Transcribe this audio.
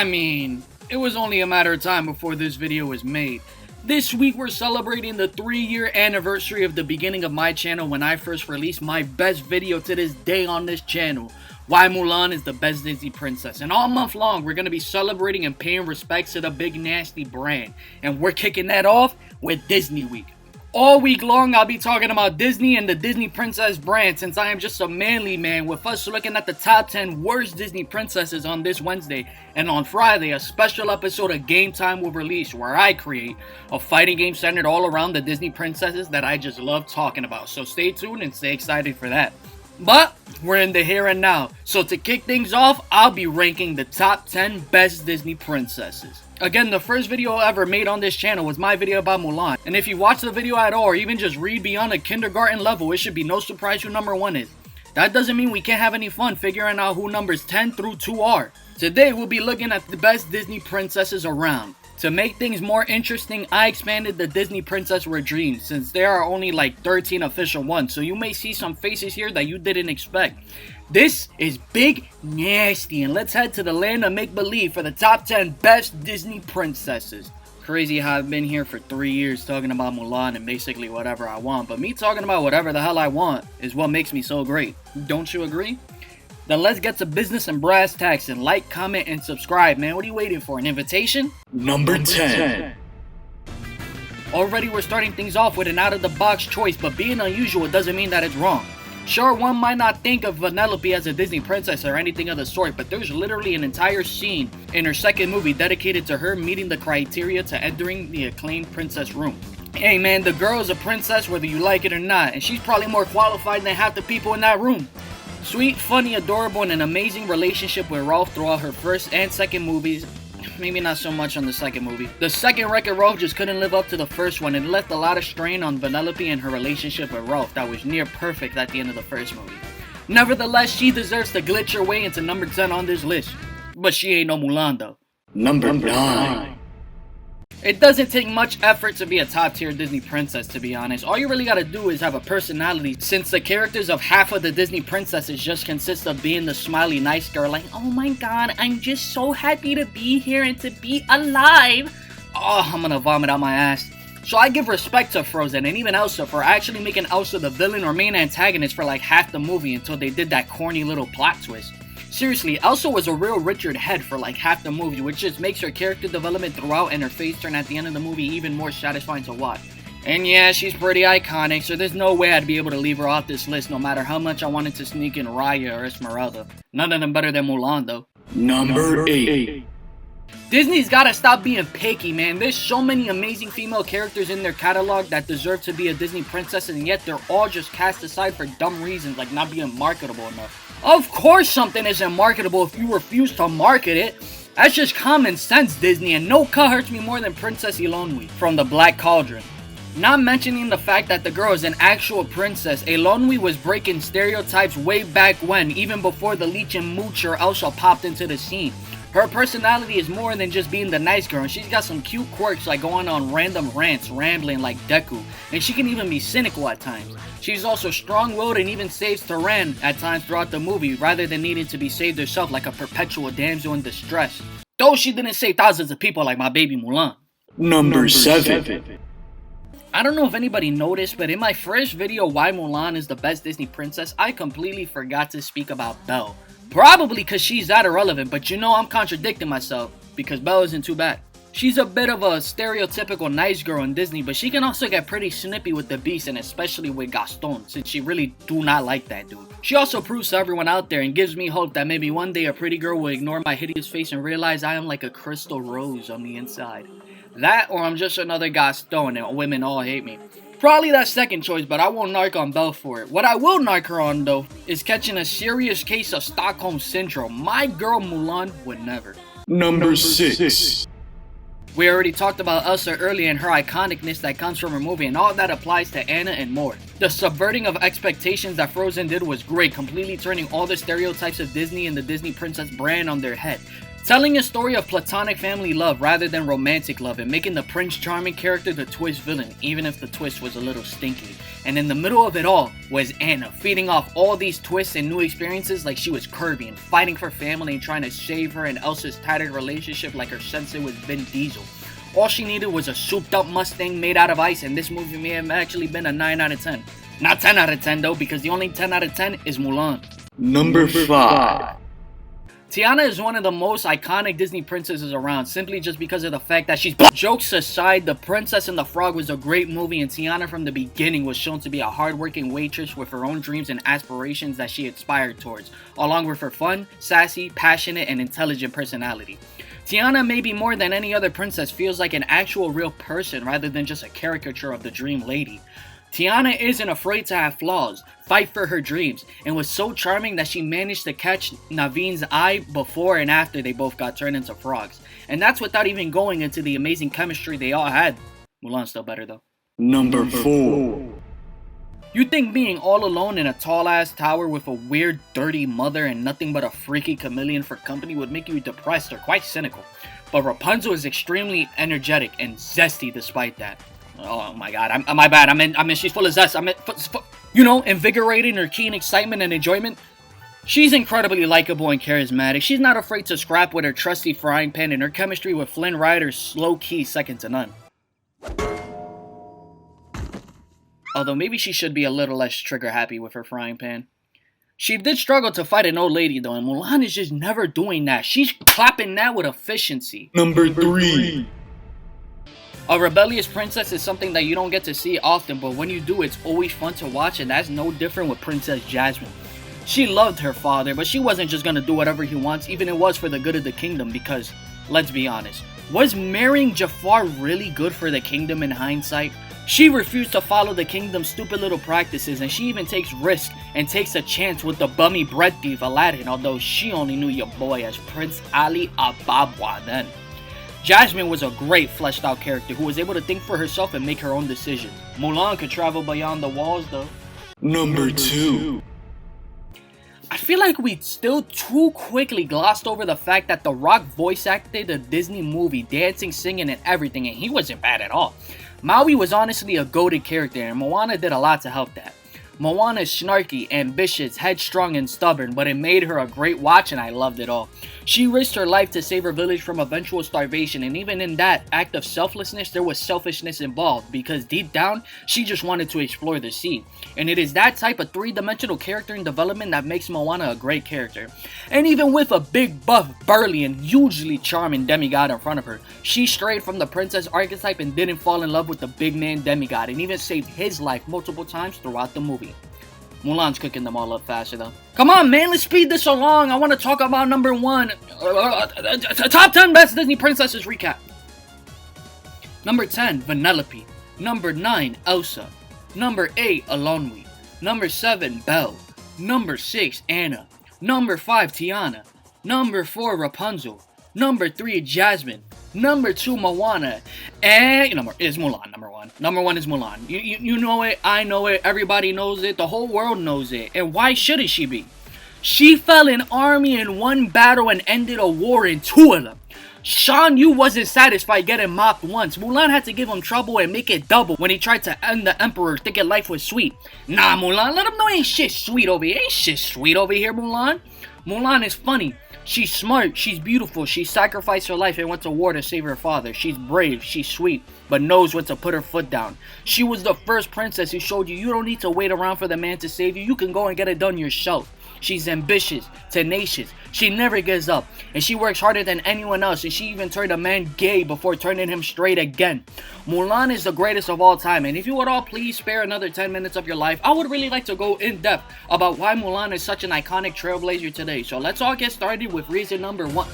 I mean, it was only a matter of time before this video was made. This week we're celebrating the 3-year anniversary of the beginning of my channel when I first released my best video to this day on this channel. Why Mulan is the best Disney princess. And all month long we're going to be celebrating and paying respects to the big nasty brand. And we're kicking that off with Disney Week. All week long, I'll be talking about Disney and the Disney Princess brand since I am just a manly man, with us looking at the top 10 worst Disney princesses on this Wednesday. And on Friday, a special episode of Game Time will release where I create a fighting game centered all around the Disney princesses that I just love talking about. So stay tuned and stay excited for that. But we're in the here and now. So to kick things off, I'll be ranking the top 10 best Disney princesses. Again, the first video ever made on this channel was my video about Mulan. And if you watch the video at all or even just read beyond a kindergarten level, it should be no surprise who number 1 is. That doesn't mean we can't have any fun figuring out who numbers 10 through 2 are. Today we'll be looking at the best Disney princesses around. To make things more interesting, I expanded the Disney Princess Regime since there are only like 13 official ones, so you may see some faces here that you didn't expect. This is Big Nasty, and let's head to the land of make-believe for the top 10 best Disney princesses. Crazy how I've been here for 3 years talking about Mulan and basically whatever I want, but me talking about whatever the hell I want is what makes me so great. Don't you agree? Then let's get to business and brass tacks and like, comment, and subscribe, man. What are you waiting for? An invitation? Number 10. Already we're starting things off with an out-of-the-box choice, but being unusual doesn't mean that it's wrong. Sure, one might not think of Vanellope as a Disney princess or anything of the sort, but there's literally an entire scene in her second movie dedicated to her meeting the criteria to entering the acclaimed princess room. Hey man, the girl is a princess whether you like it or not, and she's probably more qualified than half the people in that room. Sweet, funny, adorable, and an amazing relationship with Ralph throughout her first and second movies. Maybe not so much on the second movie. The second Wreck-It Ralph just couldn't live up to the first one and left a lot of strain on Vanellope and her relationship with Ralph that was near perfect at the end of the first movie. Nevertheless, she deserves to glitch her way into number 10 on this list. But she ain't no Mulan though. Number 9. It doesn't take much effort to be a top tier Disney princess, to be honest. All you really gotta do is have a personality, since the characters of half of the Disney princesses just consist of being the smiley nice girl like, oh my god, I'm just so happy to be here and to be alive. Oh, I'm gonna vomit out my ass. So I give respect to Frozen and even Elsa for actually making Elsa the villain or main antagonist for like half the movie until they did that corny little plot twist. Seriously, Elsa was a real Richard head for like half the movie, which just makes her character development throughout and her face turn at the end of the movie even more satisfying to watch. And yeah, she's pretty iconic, so there's no way I'd be able to leave her off this list no matter how much I wanted to sneak in Raya or Esmeralda. None of them better than Mulan though. Number 8. Disney's gotta stop being picky, man. There's so many amazing female characters in their catalog that deserve to be a Disney princess, and yet they're all just cast aside for dumb reasons like not being marketable enough. Of course something isn't marketable if you refuse to market it. That's just common sense, Disney, and no cut hurts me more than Princess Eilonwy from the Black Cauldron. Not mentioning the fact that the girl is an actual princess, Eilonwy was breaking stereotypes way back when, even before the leech and moocher Elsa popped into the scene. Her personality is more than just being the nice girl, and she's got some cute quirks like going on random rants, rambling like Deku, and she can even be cynical at times. She's also strong-willed and even saves Taran at times throughout the movie, rather than needing to be saved herself like a perpetual damsel in distress. Though she didn't save thousands of people like my baby Mulan. Number 7. I don't know if anybody noticed, but in my first video, Why Mulan is the best Disney princess, I completely forgot to speak about Belle. Probably because she's that irrelevant, but you know I'm contradicting myself, because Belle isn't too bad. She's a bit of a stereotypical nice girl in Disney, but she can also get pretty snippy with the Beast, and especially with Gaston, since she really do not like that dude. She also proves to everyone out there and gives me hope that maybe one day a pretty girl will ignore my hideous face and realize I am like a crystal rose on the inside. That, or I'm just another Gaston and women all hate me. Probably that second choice, but I won't narc on Belle for it. What I will narc her on though, is catching a serious case of Stockholm Syndrome. My girl Mulan would never. Number 6. We already talked about Elsa earlier and her iconicness that comes from her movie, and all that applies to Anna and more. The subverting of expectations that Frozen did was great, completely turning all the stereotypes of Disney and the Disney princess brand on their head. Telling a story of platonic family love rather than romantic love, and making the Prince Charming character the twist villain, even if the twist was a little stinky. And in the middle of it all was Anna, feeding off all these twists and new experiences like she was Kirby, and fighting for family and trying to save her and Elsa's tattered relationship like her sensei was Vin Diesel. All she needed was a souped up Mustang made out of ice, and this movie may have actually been a 9 out of 10. Not 10 out of 10 though, because the only 10 out of 10 is Mulan. Number 5. Tiana is one of the most iconic Disney princesses around, simply just because of the fact that she's Jokes aside, The Princess and the Frog was a great movie, and Tiana from the beginning was shown to be a hardworking waitress with her own dreams and aspirations that she aspired towards, along with her fun, sassy, passionate, and intelligent personality. Tiana, maybe more than any other princess, feels like an actual real person rather than just a caricature of the dream lady. Tiana isn't afraid to have flaws, fight for her dreams, and was so charming that she managed to catch Naveen's eye before and after they both got turned into frogs. And that's without even going into the amazing chemistry they all had. Mulan's still better though. Number 4. You think being all alone in a tall ass tower with a weird, dirty mother and nothing but a freaky chameleon for company would make you depressed or quite cynical. But Rapunzel is extremely energetic and zesty despite that. Oh my god, my bad. I mean, she's full of zest. Invigorating her keen excitement and enjoyment. She's incredibly likable and charismatic. She's not afraid to scrap with her trusty frying pan, and her chemistry with Flynn Rider's low-key second to none. Although maybe she should be a little less trigger-happy with her frying pan. She did struggle to fight an old lady though, and Mulan is just never doing that. She's clapping that with efficiency. Number 3. A rebellious princess is something that you don't get to see often, but when you do, it's always fun to watch, and that's no different with Princess Jasmine. She loved her father, but she wasn't just gonna do whatever he wants, even if it was for the good of the kingdom, because, let's be honest, was marrying Jafar really good for the kingdom in hindsight? She refused to follow the kingdom's stupid little practices, and she even takes risks and takes a chance with the bummy bread thief Aladdin, although she only knew your boy as Prince Ali Ababwa then. Jasmine was a great fleshed out character who was able to think for herself and make her own decisions. Mulan could travel beyond the walls though. Number 2. I feel like we still too quickly glossed over the fact that The Rock voice acted a Disney movie, dancing, singing, and everything, and he wasn't bad at all. Maui was honestly a goated character, and Moana did a lot to help that. Moana is snarky, ambitious, headstrong, and stubborn, but it made her a great watch, and I loved it all. She risked her life to save her village from eventual starvation, and even in that act of selflessness, there was selfishness involved, because deep down, she just wanted to explore the sea. And it is that type of three-dimensional character and development that makes Moana a great character. And even with a big, buff, burly, and hugely charming demigod in front of her, she strayed from the princess archetype and didn't fall in love with the big man demigod, and even saved his life multiple times throughout the movie. Mulan's cooking them all up faster though. Come on man, let's speed this along. I want to talk about number 1. Top 10 best Disney princesses recap. Number 10, Vanellope. Number 9, Elsa. Number 8, Alonwi. Number 7, Belle. Number 6, Anna. Number 5, Tiana. Number 4, Rapunzel. Number 3, Jasmine. Number 2, Moana. And number is Mulan, number 1. Number 1 is Mulan. You know it, I know it, everybody knows it, the whole world knows it. And why shouldn't she be? She fell an army in one battle and ended a war in 2 of them. Shan Yu wasn't satisfied getting mopped once. Mulan had to give him trouble and make it double when he tried to end the emperor thinking life was sweet. Nah, Mulan, let him know ain't shit sweet over here. Ain't shit sweet over here, Mulan. Mulan is funny. She's smart, she's beautiful, she sacrificed her life and went to war to save her father. She's brave, she's sweet, but knows when to put her foot down. She was the first princess who showed you don't need to wait around for the man to save you, you can go and get it done yourself. She's ambitious, tenacious, she never gives up, and she works harder than anyone else, and she even turned a man gay before turning him straight again. Mulan is the greatest of all time, and if you would all please spare another 10 minutes of your life, I would really like to go in depth about why Mulan is such an iconic trailblazer today. So let's all get started with reason number 1.